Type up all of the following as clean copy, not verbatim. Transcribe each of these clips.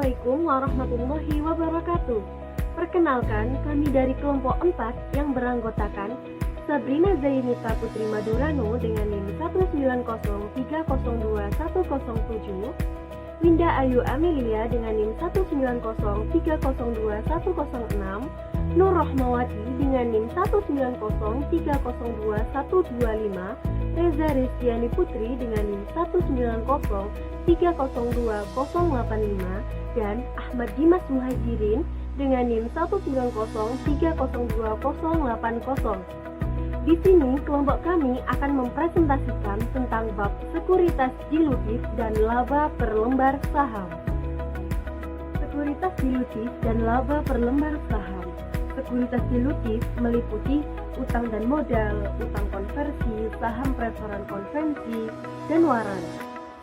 Assalamualaikum warahmatullahi wabarakatuh. Perkenalkan, kami dari kelompok 4 yang beranggotakan Sabrina Zainita Putri Madurano dengan NIM 190302107, Winda Ayu Amelia dengan NIM 190302106, Nur Rahmawati dengan NIM 190302125, Reza Rizkyani Putri dengan NIM 190302085, dan Ahmad Dimas Muhajirin dengan NIM 190302080. Di sini kelompok kami akan mempresentasikan tentang bab sekuritas dilutif dan laba per lembar saham. Sekuritas dilutif dan laba per lembar saham. Sekuritas dilutif meliputi utang dan modal, utang konversi, saham preferan konvensi, dan waran.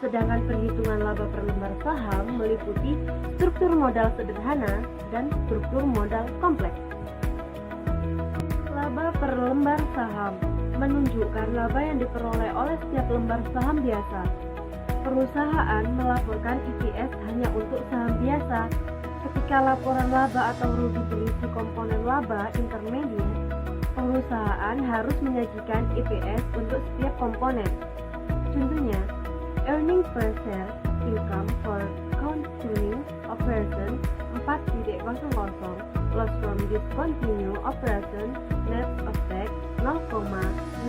Sedangkan perhitungan laba per lembar saham meliputi struktur modal sederhana dan struktur modal kompleks. Laba per lembar saham menunjukkan laba yang diperoleh oleh setiap lembar saham biasa. Perusahaan melaporkan EPS hanya untuk saham biasa. Ketika laporan laba atau rugi berisi komponen laba intermediate, perusahaan harus menyajikan EPS untuk setiap komponen. Contohnya, earnings per share, income for continuing operation 4.00, loss from discontinued operation, net of tax 0,60,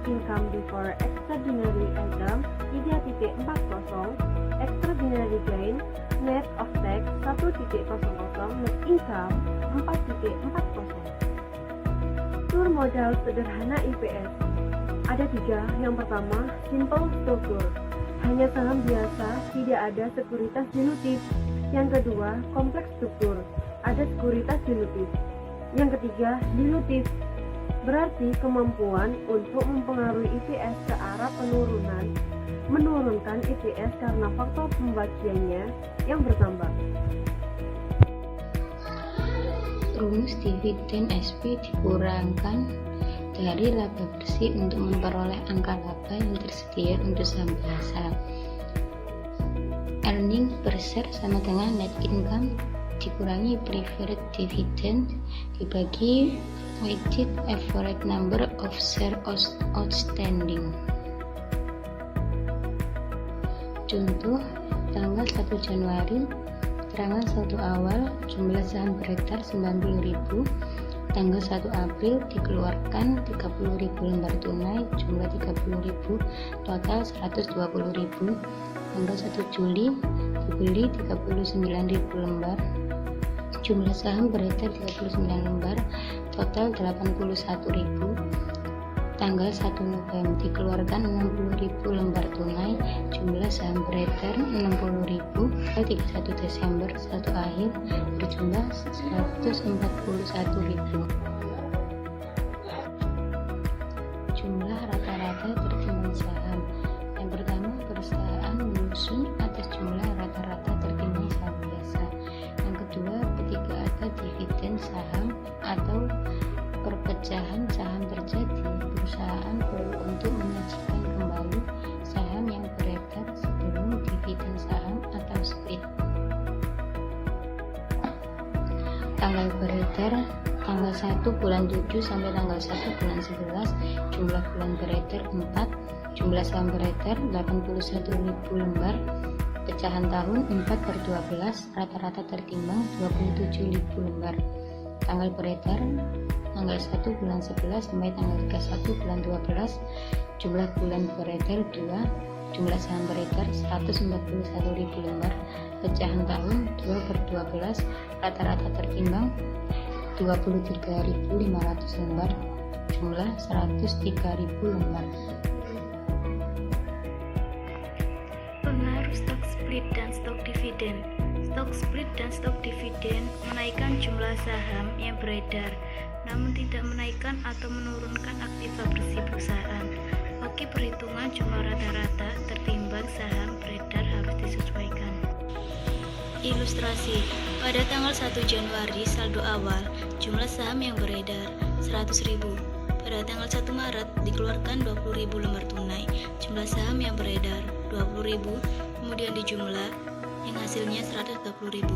income before extraordinary item 3.40, extraordinary gain, net of tax 1.00, net income 4.40. Struktur modal sederhana EPS ada 3. Yang pertama, simple struktur, hanya saham biasa, tidak ada sekuritas dilutif. Yang kedua, kompleks struktur, ada sekuritas dilutif. Yang ketiga, dilutif, berarti kemampuan untuk mempengaruhi EPS ke arah penurunan, menurunkan EPS karena faktor pembagiannya yang bertambah. Rumus dividen SP dikurangkan dari laba bersih untuk memperoleh angka laba yang tersedia untuk saham biasa. Earning per share sama dengan net income dikurangi preferred dividend dibagi weighted average number of share outstanding. Contoh, tanggal 1 Januari, terangan 1 awal, jumlah saham beredar 90.000. Tanggal 1 April dikeluarkan 30.000 lembar tunai, jumlah 30.000, total 120.000. Tanggal 1 Juli dibeli 39.000 lembar, jumlah saham beredar 39 lembar, total 81.000. Tanggal 1 November dikeluarkan 60.000 lembar tunai, jumlah saham beredar 60.000. 31 Desember 1 akhir berjumlah 141.000. Jumlah rata-rata tertimbang saham. Yang pertama, perusahaan menyusun atas jumlah rata-rata tertimbang saham biasa. Yang kedua, ketika ada dividen saham atau perpecahan saham terjadi, perusahaan perlu untuk menyajikan kembali saham yang beredar sebelum dividen saham atau split. Tanggal beredar tanggal 1 bulan 7 sampai tanggal 1 bulan 11, jumlah bulan beredar 4, jumlah saham beredar 81.000 lembar, pecahan tahun 4/12, rata-rata tertimbang 27.000 lembar. Tanggal beredar tanggal 1 bulan 11 sampai tanggal 31 bulan 12, jumlah bulan beredar 2, jumlah saham beredar 141.000 lembar, pecahan tahun 2/12, rata-rata tertimbang 23.500 lembar, jumlah 103.000 lembar. Pengaruh stok split dan stok dividen. Stok split dan stok dividen menaikkan jumlah saham yang beredar, namun tidak menaikkan atau menurunkan aktiva bersih perusahaan. Bagi perhitungan jumlah rata-rata tertimbang saham beredar harus disesuaikan. Ilustrasi, pada tanggal 1 Januari saldo awal, jumlah saham yang beredar 100.000. Pada tanggal 1 Maret dikeluarkan 20.000 lembar tunai, jumlah saham yang beredar 20.000, kemudian dijumlah yang hasilnya 120.000.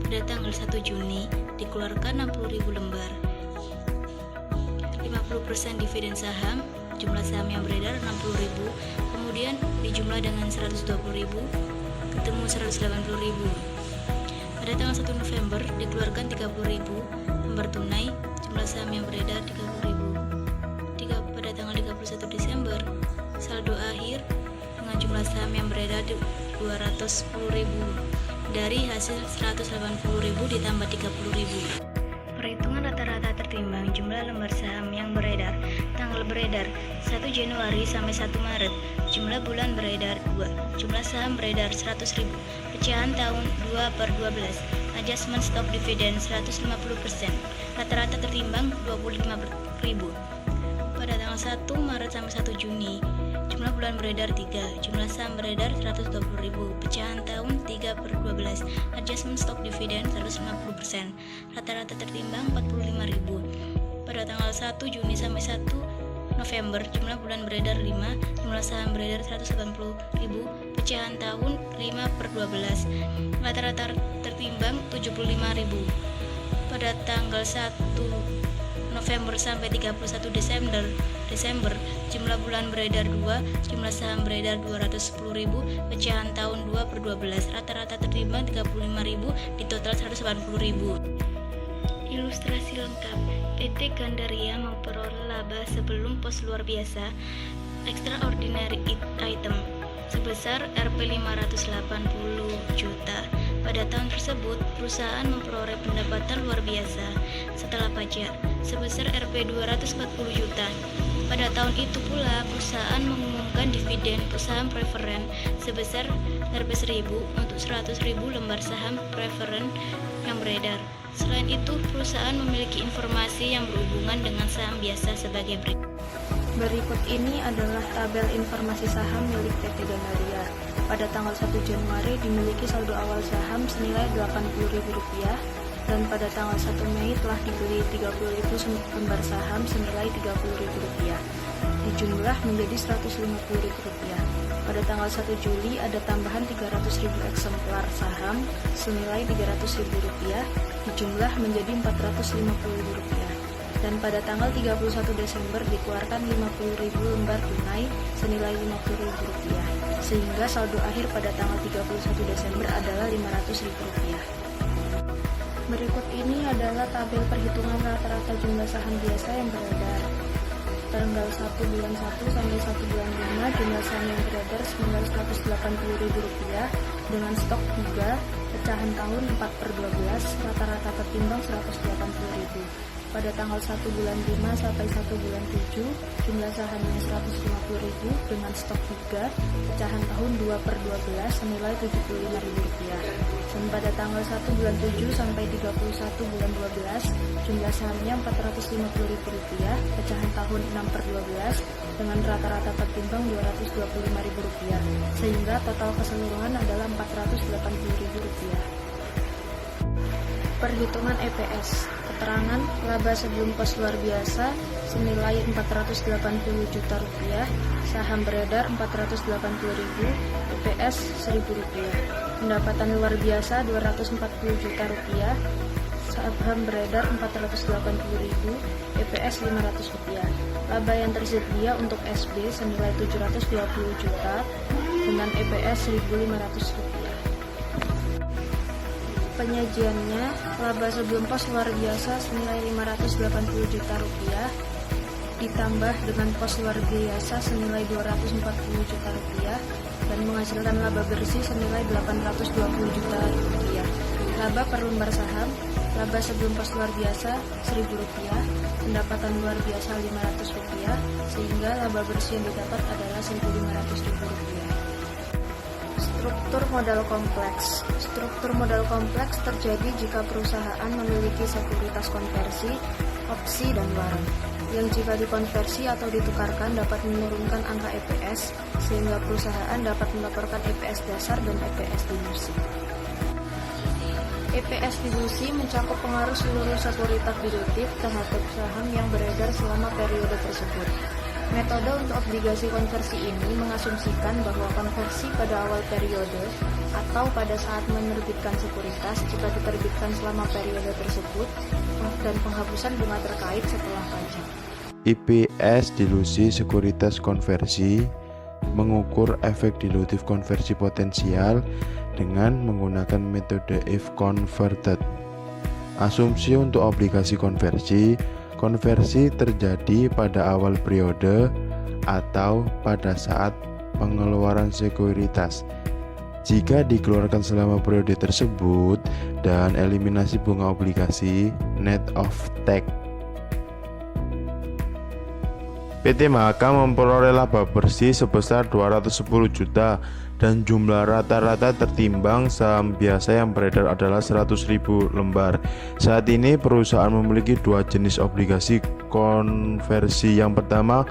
Pada tanggal 1 Juni dikeluarkan 60.000 lembar. 50% dividen saham, jumlah saham yang beredar 60.000, kemudian dijumlah dengan 120.000, ketemu 180.000. Pada tanggal 1 November dikeluarkan 30.000 lembar tunai, jumlah saham yang beredar 30.000. Pada tanggal 31 Desember, saldo akhir dengan jumlah saham yang beredar 210.000. Dari hasil 180.000 ditambah 30.000. Perhitungan rata-rata tertimbang jumlah lembar saham yang beredar. Tanggal beredar 1 Januari sampai 1 Maret. Jumlah bulan beredar 2. Jumlah saham beredar 100.000. Pecahan tahun 2/12. Adjustment stok dividen 150%. Rata-rata tertimbang 25.000. Pada tanggal 1 Maret sampai 1 Juni. Jumlah bulan beredar 3. Jumlah saham beredar 120.000. Pecahan tahun 3/12. Adjustment stok dividen 150%. Rata-rata tertimbang 45.000. Pada tanggal 1 Juni sampai 1 November, jumlah bulan beredar 5. Jumlah saham beredar 180.000. Pecahan tahun 5/12. Rata-rata tertimbang 75.000. Pada tanggal 1 November sampai 31 Desember, jumlah bulan beredar 2, jumlah saham beredar 210.000, pecahan tahun 2/12, rata-rata tertimbang 35.000, di total 180.000. Ilustrasi lengkap. PT Gandaria memperoleh laba sebelum pos luar biasa extraordinary item sebesar Rp 580 juta. Pada tahun tersebut, perusahaan memperoleh pendapatan luar biasa setelah pajak sebesar Rp 240 juta. Pada tahun itu pula, perusahaan mengumumkan dividen saham preferen sebesar Rp 1.000 untuk 100.000 lembar saham preferen yang beredar. Selain itu, perusahaan memiliki informasi yang berhubungan dengan saham biasa sebagai berikut. Berikut ini adalah tabel informasi saham milik PT Gandaria. Pada tanggal 1 Januari dimiliki saldo awal saham senilai Rp80.000 dan pada tanggal 1 Mei telah dibeli 30.000 lembar saham senilai Rp30.000. Dijumlah menjadi Rp150.000. Pada tanggal 1 Juli ada tambahan 300.000 eksemplar saham senilai Rp300.000, dijumlah menjadi Rp450.000. Dan pada tanggal 31 Desember dikeluarkan 50.000 lembar tunai senilai Rp50.000, sehingga saldo akhir pada tanggal 31 Desember adalah Rp500.000. Berikut ini adalah tabel perhitungan rata-rata jumlah saham biasa yang beredar. Tanggal 1 bulan 1 sampai 1 bulan 5 jumlah saham yang beredar senilai Rp180.000 dengan stok 3, pecahan tahun 4/12, rata-rata tertimbang Rp180.000. Pada tanggal 1 bulan 5 sampai 1 bulan 7, jumlah sahamnya Rp150.000 dengan stok 3, pecahan tahun 2/12 senilai Rp75.000. Dan pada tanggal 1 bulan 7 sampai 31 bulan 12, jumlah sahamnya Rp450.000, pecahan tahun 6/12 dengan rata-rata tertimbang Rp225.000, sehingga total keseluruhan adalah Rp480.000. Perhitungan EPS. Keterangan laba sebelum pos luar biasa senilai Rp480 juta, saham beredar Rp480.000, EPS Rp1.000. Pendapatan luar biasa Rp240 juta, saham beredar Rp480.000, EPS Rp500. Laba yang tersedia untuk SB senilai Rp720 juta dengan EPS Rp1.500. Penyajiannya, laba sebelum pos luar biasa senilai Rp580 juta, ditambah dengan pos luar biasa senilai Rp240 juta dan menghasilkan laba bersih senilai Rp820 juta. Laba per lembar saham, laba sebelum pos luar biasa Rp1.000, pendapatan luar biasa Rp500, sehingga laba bersih yang didapat adalah Rp1.500.000. Struktur modal kompleks. Struktur modal kompleks terjadi jika perusahaan memiliki sekuritas konversi, opsi, dan warrant, yang jika dikonversi atau ditukarkan dapat menurunkan angka EPS, sehingga perusahaan dapat melaporkan EPS dasar dan EPS dilusi. EPS dilusi mencakup pengaruh seluruh sekuritas dilutif terhadap saham yang beredar selama periode tersebut. Metode untuk obligasi konversi ini mengasumsikan bahwa konversi pada awal periode atau pada saat menerbitkan sekuritas jika diterbitkan selama periode tersebut, dan penghapusan bunga terkait setelah pajak. IPS dilusi sekuritas konversi mengukur efek dilutif konversi potensial dengan menggunakan metode if converted. Asumsi untuk obligasi konversi, konversi terjadi pada awal periode atau pada saat pengeluaran sekuritas. Jika dikeluarkan selama periode tersebut dan eliminasi bunga obligasi net of tax. PT Mahaka memperoleh laba bersih sebesar 210 juta dan jumlah rata-rata tertimbang saham biasa yang beredar adalah 100.000 lembar. Saat ini perusahaan memiliki dua jenis obligasi konversi. Yang pertama,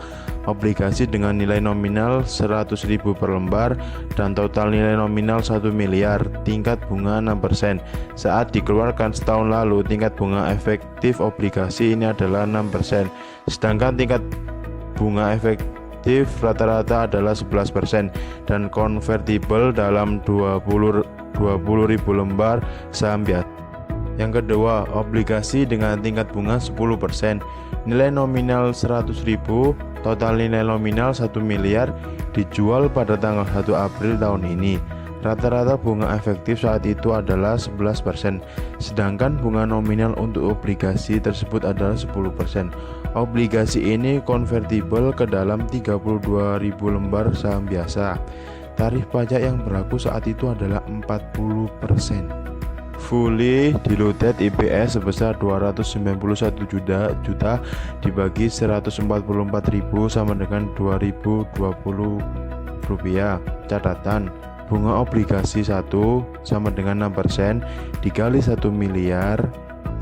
obligasi dengan nilai nominal 100.000 per lembar dan total nilai nominal 1 miliar, tingkat bunga 6%. Saat dikeluarkan setahun lalu, tingkat bunga efektif obligasi ini adalah 6%, sedangkan tingkat bunga efektif rata-rata adalah 11% dan konvertibel dalam 20.000 lembar saham biasa. Yang kedua, obligasi dengan tingkat bunga 10%, nilai nominal 100.000, total nilai nominal 1 miliar, dijual pada tanggal 1 April tahun ini. Rata-rata bunga efektif saat itu adalah 11%, sedangkan bunga nominal untuk obligasi tersebut adalah 10%. Obligasi ini konvertibel ke dalam 32.000 lembar saham biasa. Tarif pajak yang berlaku saat itu adalah 40%. Fully diluted EPS sebesar 291 juta dibagi 144.000 sama dengan 2.020 rupiah. Catatan, bunga obligasi 1 sama dengan 6% dikali 1 miliar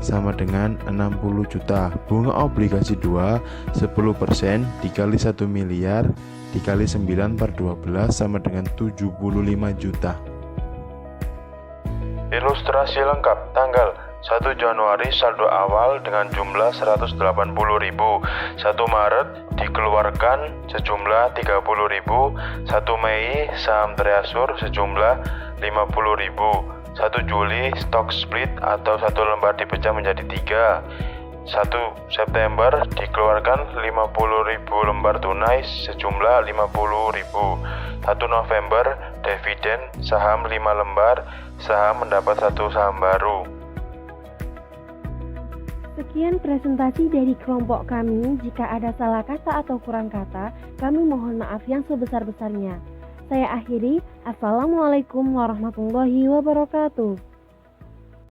sama dengan 60 juta. Bunga obligasi 2 10% dikali 1 miliar dikali 9/12 sama dengan 75 juta. Ilustrasi lengkap tanggal 1 Januari saldo awal dengan jumlah 180.000. 1 Maret dikeluarkan sejumlah 30.000. 1 Mei saham treasure sejumlah 50.000. 1 Juli stok split atau 1 lembar dipecah menjadi 3. 1 September dikeluarkan 50.000 lembar tunai sejumlah 50.000. 1 November dividen saham 5 lembar, saham mendapat 1 saham baru. Sekian presentasi dari kelompok kami. Jika ada salah kata atau kurang kata, kami mohon maaf yang sebesar-besarnya. Saya akhiri. Assalamualaikum warahmatullahi wabarakatuh.